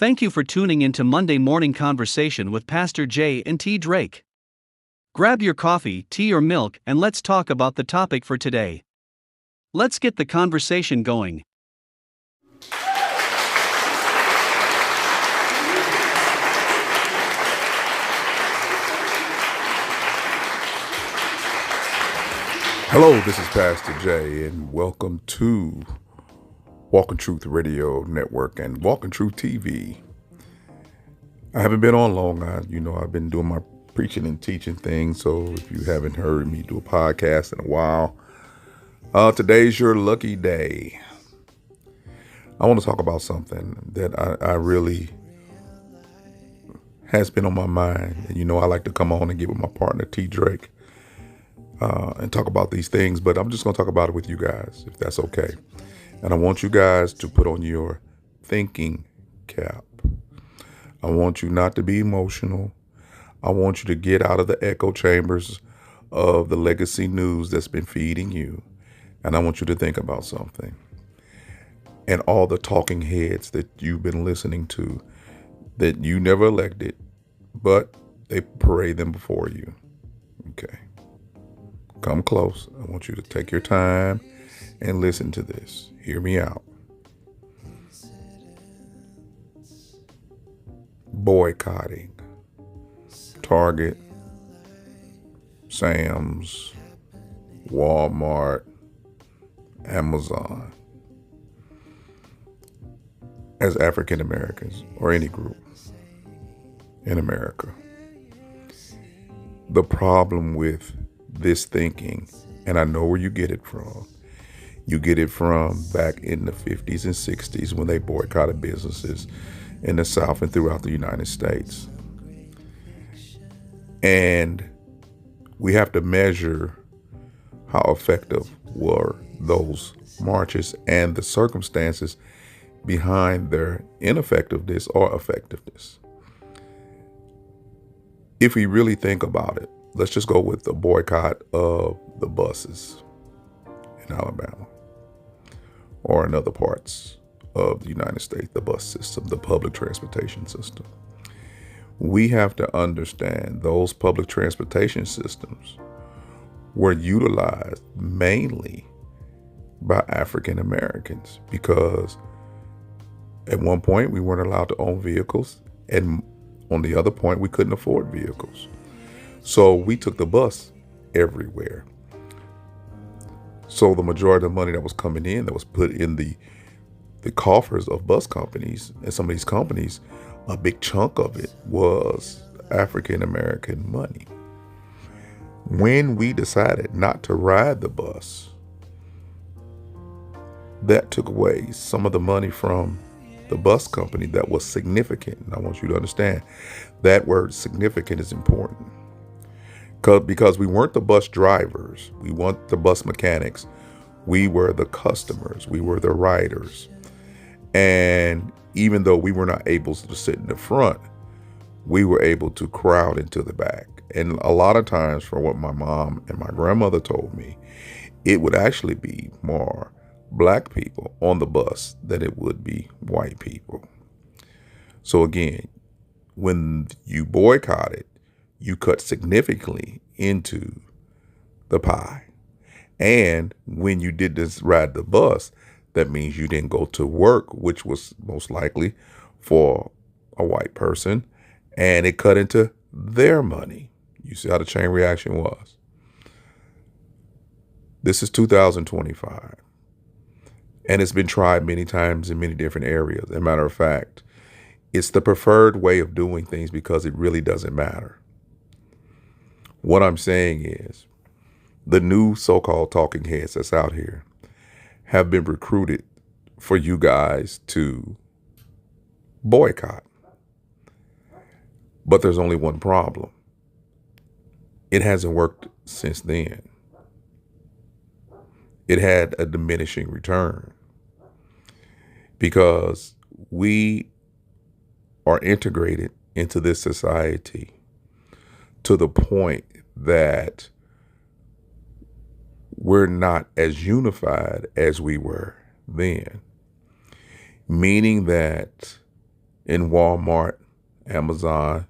Thank you for tuning into Monday Morning Conversation with Pastor J and T. Drake. Grab your coffee, tea, or milk, and let's talk about the topic for today. Let's get the conversation going. Hello, this is Pastor J, and welcome to Walking Truth Radio Network and Walking Truth TV. I haven't been on long. I've been doing my preaching and teaching thing, so if you haven't heard me do a podcast in a while, today's your lucky day. I want to talk about something that I really has been on my mind. And I like to come on and get with my partner, T. Drake, and talk about these things, but I'm just going to talk about it with you guys, if that's okay. And I want you guys to put on your thinking cap. I want you not to be emotional. I want you to get out of the echo chambers of the legacy news that's been feeding you. And I want you to think about something. And all the talking heads that you've been listening to that you never elected, but they parade them before you. Okay. Come close. I want you to take your time and listen to this. Hear me out. Boycotting. Target, Sam's, Walmart, Amazon. As African Americans or any group in America. The problem with this thinking, and I know where you get it from. You get it from back in the 50s and 60s when they boycotted businesses in the South and throughout the United States. And we have to measure how effective were those marches and the circumstances behind their ineffectiveness or effectiveness. If we really think about it, let's just go with the boycott of the buses in Alabama or in other parts of the United States, the bus system, the public transportation system. We have to understand those public transportation systems were utilized mainly by African Americans because at one point we weren't allowed to own vehicles, and on the other point we couldn't afford vehicles. So we took the bus everywhere. So the majority of the money that was coming in, that was put in the coffers of bus companies and some of these companies, a big chunk of it was African American money. When we decided not to ride the bus, that took away some of the money from the bus company that was significant. And I want you to understand that word significant is important. Because we weren't the bus drivers, we weren't the bus mechanics, we were the customers, we were the riders. And even though we were not able to sit in the front, we were able to crowd into the back. And a lot of times, from what my mom and my grandmother told me, it would actually be more black people on the bus than it would be white people. So again, when you boycotted, you cut significantly into the pie. And when you did this ride the bus, that means you didn't go to work, which was most likely for a white person, and it cut into their money. You see how the chain reaction was. This is 2025, and it's been tried many times in many different areas. As a matter of fact, it's the preferred way of doing things because it really doesn't matter. What I'm saying is the new so-called talking heads that's out here have been recruited for you guys to boycott. But there's only one problem. It hasn't worked since then. It had a diminishing return because we are integrated into this society to the point that we're not as unified as we were then. Meaning that in Walmart, Amazon,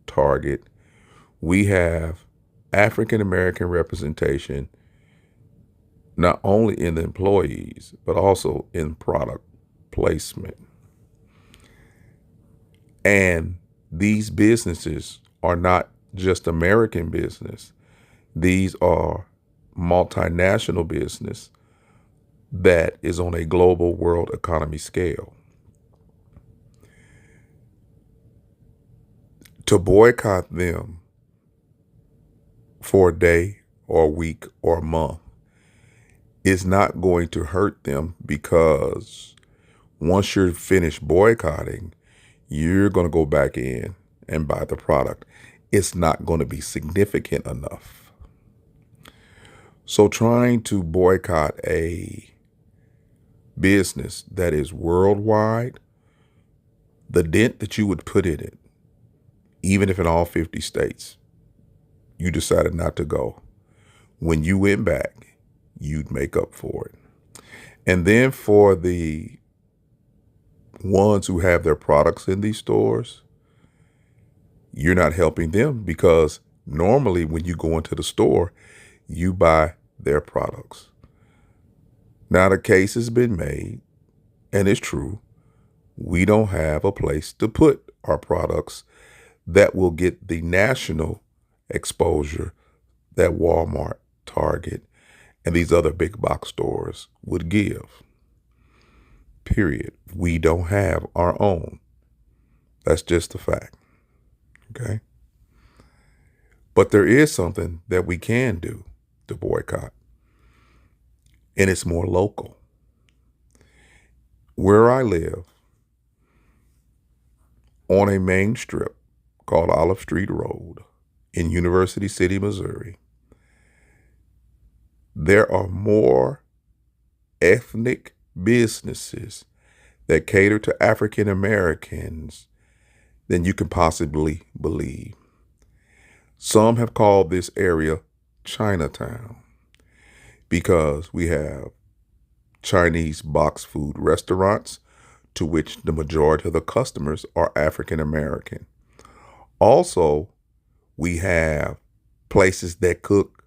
Target, we have African American representation not only in the employees, but also in product placement. And these businesses are not just American business. These are multinational business that is on a global world economy scale. To boycott them for a day or a week or a month is not going to hurt them, because once you're finished boycotting, you're going to go back in and buy the product. It's not going to be significant enough. So trying to boycott a business that is worldwide, the dent that you would put in it, even if in all 50 states, you decided not to go, when you went back, you'd make up for it. And then for the ones who have their products in these stores, you're not helping them, because normally when you go into the store, you buy their products. Now the case has been made, and it's true, we don't have a place to put our products that will get the national exposure that Walmart, Target, and these other big box stores would give. Period. We don't have our own. That's just a fact. Okay? But there is something that we can do to boycott, and it's more local. Where I live, on a main strip called Olive Street Road in University City, Missouri, there are more ethnic businesses that cater to African Americans than you can possibly believe. Some have called this area Chinatown, because we have Chinese box food restaurants to which the majority of the customers are African American. Also, we have places that cook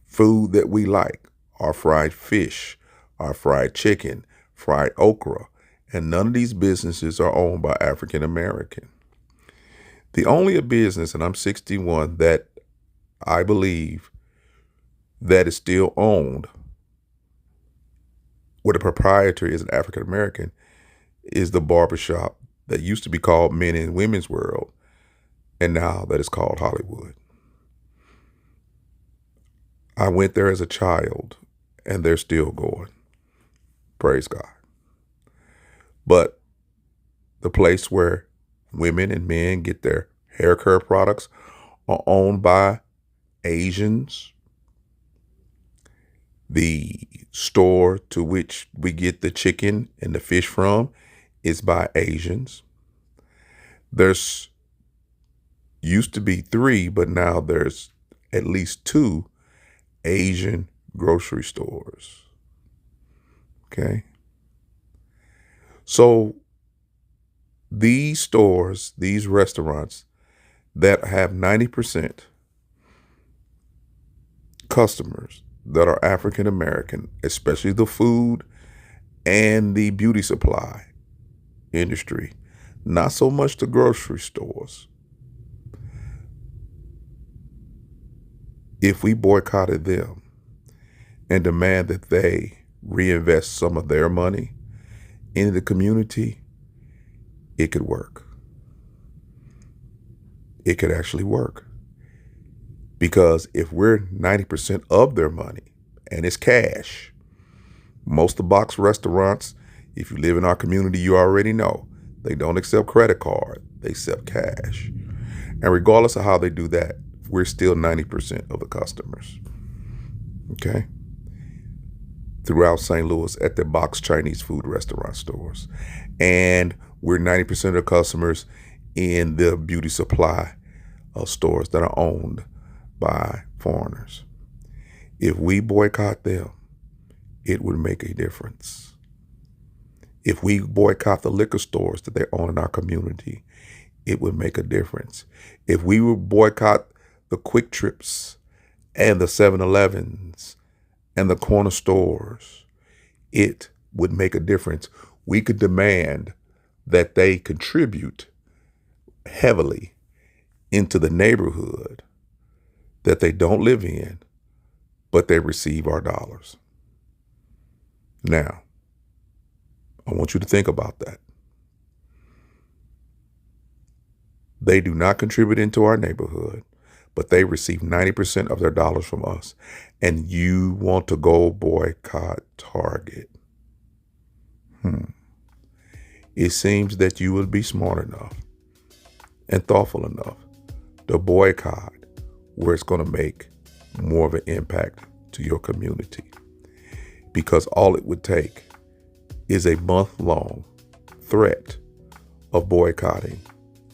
food that we like, our fried fish, our fried chicken, fried okra, and none of these businesses are owned by African American. The only business, and I'm 61, that I believe that is still owned, where the proprietor is an African American, is the barbershop that used to be called Men and Women's World, and now that is called Hollywood. I went there as a child, and they're still going. Praise God. But the place where women and men get their hair care products are owned by Asians. The store to which we get the chicken and the fish from is by Asians. There's used to be 3, but now there's at least 2 Asian grocery stores. Okay. So these stores, these restaurants that have 90% customers that are African American, especially the food and the beauty supply industry, not so much the grocery stores. If we boycotted them and demand that they reinvest some of their money into the community, it could work. It could actually work. Because if we're 90% of their money, and it's cash, most of the box restaurants, if you live in our community, you already know, they don't accept credit card, they accept cash. And regardless of how they do that, we're still 90% of the customers. Okay? Throughout St. Louis at the box Chinese food restaurant stores. And we're 90% of the customers in the beauty supply stores that are owned by foreigners. If we boycott them, it would make a difference. If we boycott the liquor stores that they own in our community, it would make a difference. If we would boycott the Quick Trips and the 7-Elevens and the corner stores, it would make a difference. We could demand that they contribute heavily into the neighborhood that they don't live in, but they receive our dollars. Now, I want you to think about that. They do not contribute into our neighborhood, but they receive 90% of their dollars from us. And you want to go boycott Target. It seems that you would be smart enough and thoughtful enough to boycott where it's going to make more of an impact to your community. Because all it would take is a month-long threat of boycotting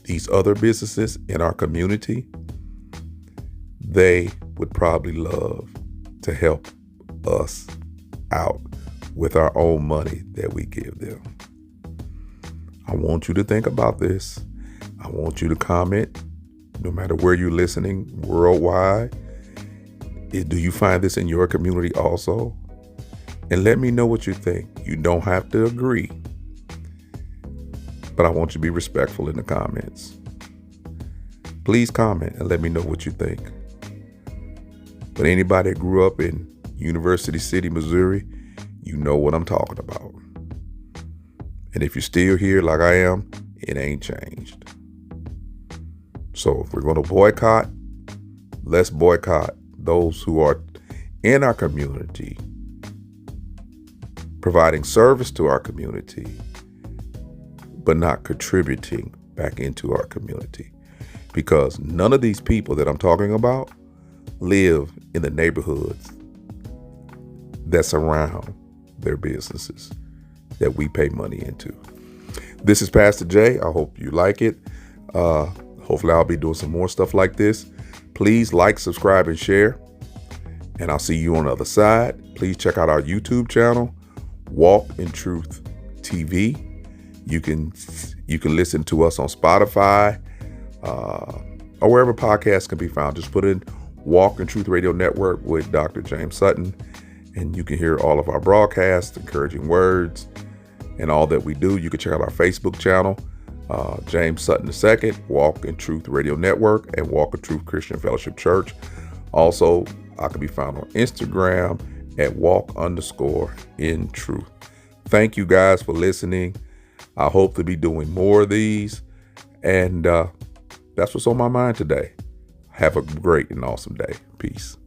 these other businesses in our community. They would probably love to help us out with our own money that we give them. I want you to think about this. I want you to comment, no matter where you're listening worldwide. Do you find this in your community also? And let me know what you think. You don't have to agree, but I want you to be respectful in the comments. Please comment and let me know what you think. But anybody that grew up in University City, Missouri, you know what I'm talking about. And if you're still here like I am, it ain't changed. So if we're going to boycott, let's boycott those who are in our community, providing service to our community, but not contributing back into our community. Because none of these people that I'm talking about live in the neighborhoods that surround their businesses that we pay money into. This is Pastor Jay. I hope you like it. Hopefully I'll be doing some more stuff like this. Please like, subscribe, and share. And I'll see you on the other side. Please check out our YouTube channel, Walk in Truth TV. You can listen to us on Spotify or wherever podcasts can be found. Just put in Walk in Truth Radio Network with Dr. James Sutton, and you can hear all of our broadcasts, encouraging words, and all that we do. You can check out our Facebook channel, James Sutton II, Walk in Truth Radio Network, and Walk in Truth Christian Fellowship Church. Also, I can be found on Instagram at walk_in_truth. Thank you guys for listening. I hope to be doing more of these. And that's what's on my mind today. Have a great and awesome day. Peace.